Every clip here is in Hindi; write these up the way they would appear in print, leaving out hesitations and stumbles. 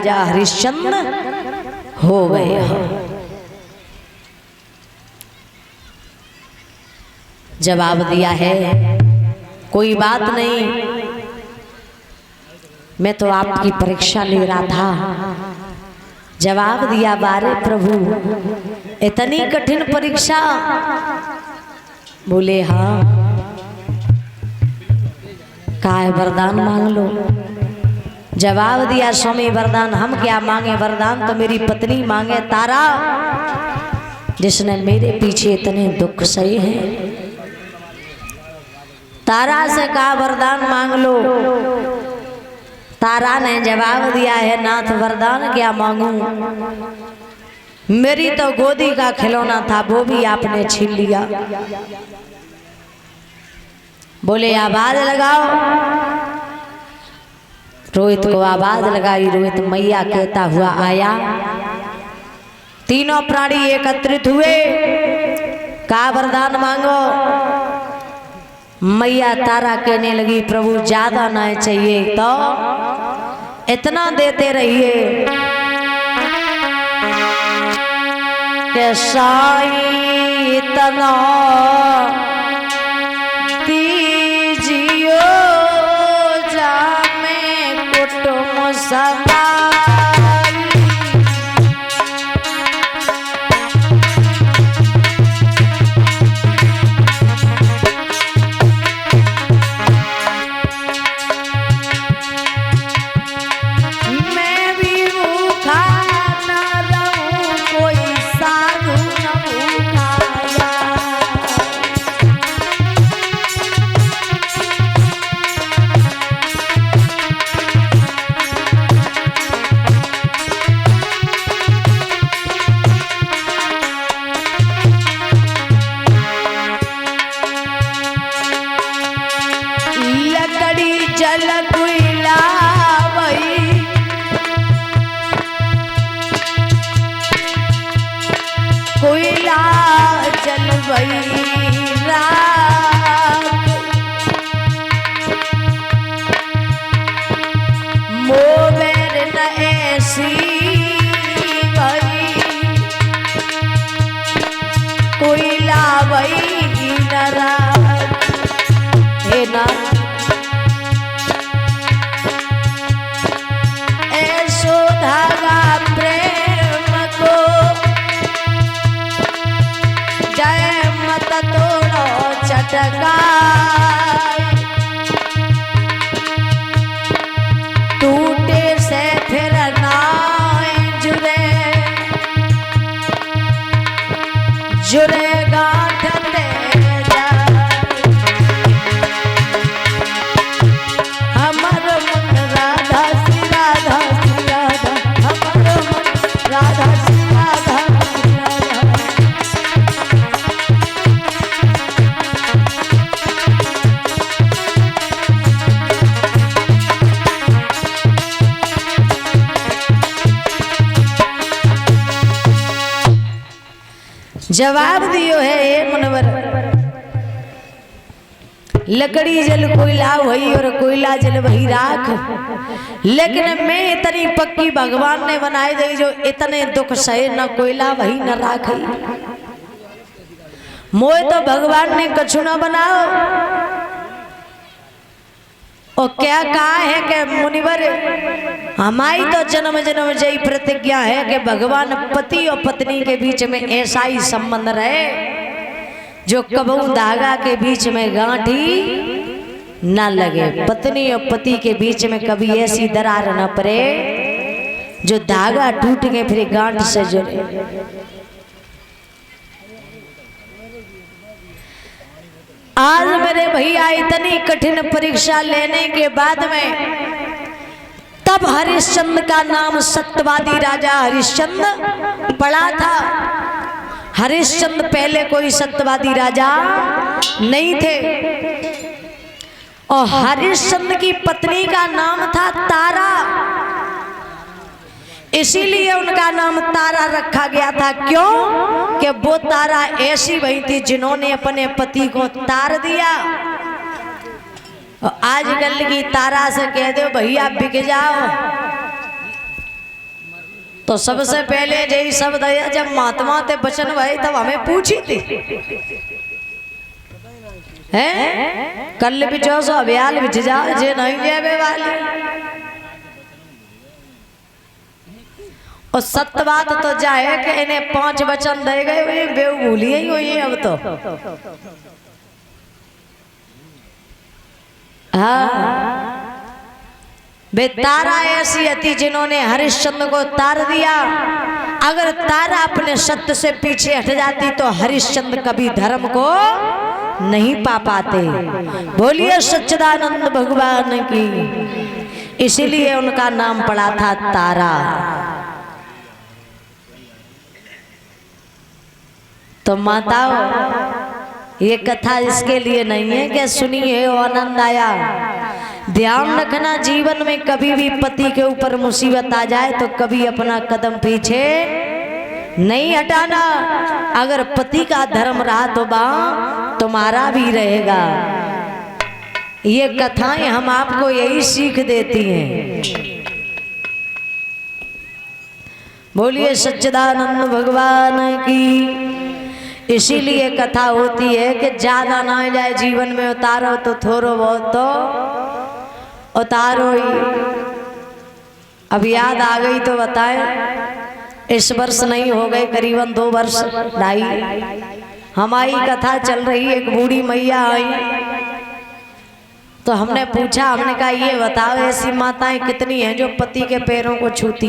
राजा हरिश्चंद्र हो गए हो। जवाब दिया है कोई बात नहीं, मैं तो आपकी परीक्षा ले रहा था। जवाब दिया बारे प्रभु इतनी कठिन परीक्षा? बोले हाँ। कहा है वरदान मांग लो। जवाब दिया स्वामी वरदान हम क्या मांगे, वरदान तो मेरी पत्नी मांगे तारा, जिसने मेरे पीछे इतने दुख सहे हैं। तारा से कहा वरदान मांग लो। तारा ने जवाब दिया है नाथ वरदान क्या मांगू, मेरी तो गोदी का खिलौना था वो भी आपने छीन लिया। बोले आवाज लगाओ। रोहित को आवाज लगाई। रोहित मैया कहता हुआ आया। तीनों प्राणी एकत्रित हुए। कहा वरदान मांगो। मैया तारा कहने लगी प्रभु ज्यादा ना चाहिए तो इतना देते रहिए कि साईं इतना दीजियो जामे कुटुम सदा। कोयला जल वही राख मोबेर न ऐसी वही कोयला वही न राख। हे ना ऐसो धागा प्रेम को जय मत तोड़ो चटका। टूटे से फिर ना जुड़े जुड़े गांठ दे हमर मन राधा श्री राधा श्री राधा हमर मन राधा श्री राधा। जवाब दियो है ए मुनवर लकड़ी जल कोयला वही और कोयला जल वही राख। लेकिन मैं इतनी पक्की भगवान ने बनाई दी जो इतने दुख सहे न कोयला वही न राख। मोए तो भगवान ने कछु न बनाओ। और क्या कहा है कि मुनिवर हमारी तो जन्म जन्म जय प्रतिज्ञा है कि भगवान पति और पत्नी के बीच में ऐसा ही संबंध रहे जो कबू धागा के बीच में गांठी न लगे। पत्नी और पति के बीच में कभी ऐसी दरार न पड़े जो धागा टूट के फिर गांठ से जुड़े। आज मेरे भैया इतनी कठिन परीक्षा लेने के बाद में तब हरिश्चंद्र का नाम सत्यवादी राजा हरिश्चंद्र पड़ा था। हरिश्चंद्र पहले कोई सत्यवादी राजा नहीं थे। और हरिश्चंद्र की पत्नी का नाम था तारा, इसीलिए उनका नाम तारा रखा गया था। क्यों कि वो तारा ऐसी वही थी जिन्होंने अपने पति को तार दिया। और आजकल की तारा से कह दो भैया बिक जाओ तो सबसे पहले यही शब्द है, जब महात्मा ते बचन भाई तब हमें पूछी थी हैं कल बिचो सो अभियाल बिच जा जे नहीं लेवे वाले। और सत्य बात तो जाए कि इन्हें 5 वचन दे गए हुए बेव भूलिए ही हुई अब तो। हाँ वे तारा ऐसी थी जिन्होंने हरिश्चंद्र को तार दिया। अगर तारा अपने सत्य से पीछे हट जाती तो हरिश्चंद्र कभी धर्म को नहीं पा पाते। बोलिए सच्चिदानंद भगवान की। इसीलिए उनका नाम पड़ा था तारा। तो माताओं, ये कथा इसके लिए नहीं है कि सुनिए आनंद आया। ध्यान रखना, जीवन में कभी भी पति के ऊपर मुसीबत आ जाए तो कभी अपना कदम पीछे नहीं हटाना। अगर पति का धर्म रहा तो तुम्हारा भी रहेगा। ये कथाएं हम आपको यही सीख देती हैं। बोलिए सच्चिदानंद भगवान की। इसीलिए कथा होती है कि ज्यादा ना जाए जीवन में, उतारो तो थोड़ो बहुत तो उतारो ही। अब याद आ गई तो बताएं। इस वर्ष नहीं हो गए करीबन 2 वर्ष ढाई हमारी कथा चल रही। एक बूढ़ी मैया आई तो हमने पूछा, हमने कहा ये बताओ ऐसी माताएं कितनी हैं जो पति के पैरों को छूती।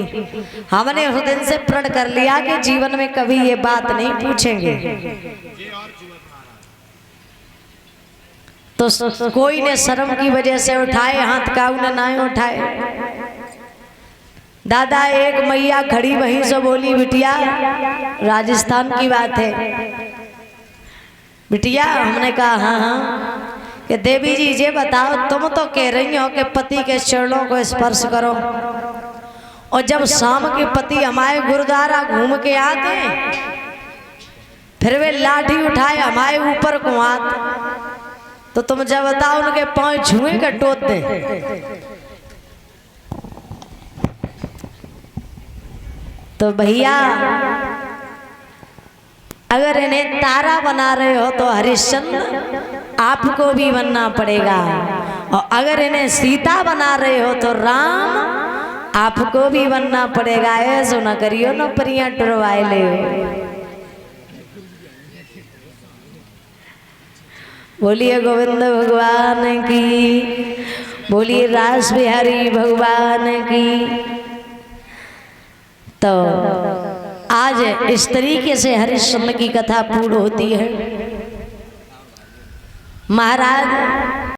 हमने उस दिन से प्रण कर लिया कि जीवन में कभी ये बात नहीं पूछेंगे। तो कोई ने शर्म की वजह से उठाए हाथ, काऊ ने ना उठाए। दादा एक मैया खड़ी वहीं से बोली, बिटिया राजस्थान की बात है बिटिया। हमने कहा हाँ हाँ। कि देवी जी ये बताओ, तुम तो कह रही हो कि पति के चरणों को स्पर्श करो, और जब शाम के पति हमारे गुरुद्वारा घूम के आते फिर वे लाठी उठाए हमारे ऊपर को हाथ, तो तुम जब बताओ उनके पांव छुए के टोट दे। तो भैया अगर इन्हें तारा बना रहे हो तो हरिश्चंद्र आपको भी बनना पड़ेगा, और अगर इन्हें सीता बना रहे हो तो राम आपको भी बनना पड़ेगा। ऐसो ना करियो ना परियां टुरवाए ले। बोलिए गोविंद भगवान की। बोलिए रास बिहारी भगवान की। तो आज इस तरीके से हरिश्चंद्र की कथा पूर्ण होती है। महाराज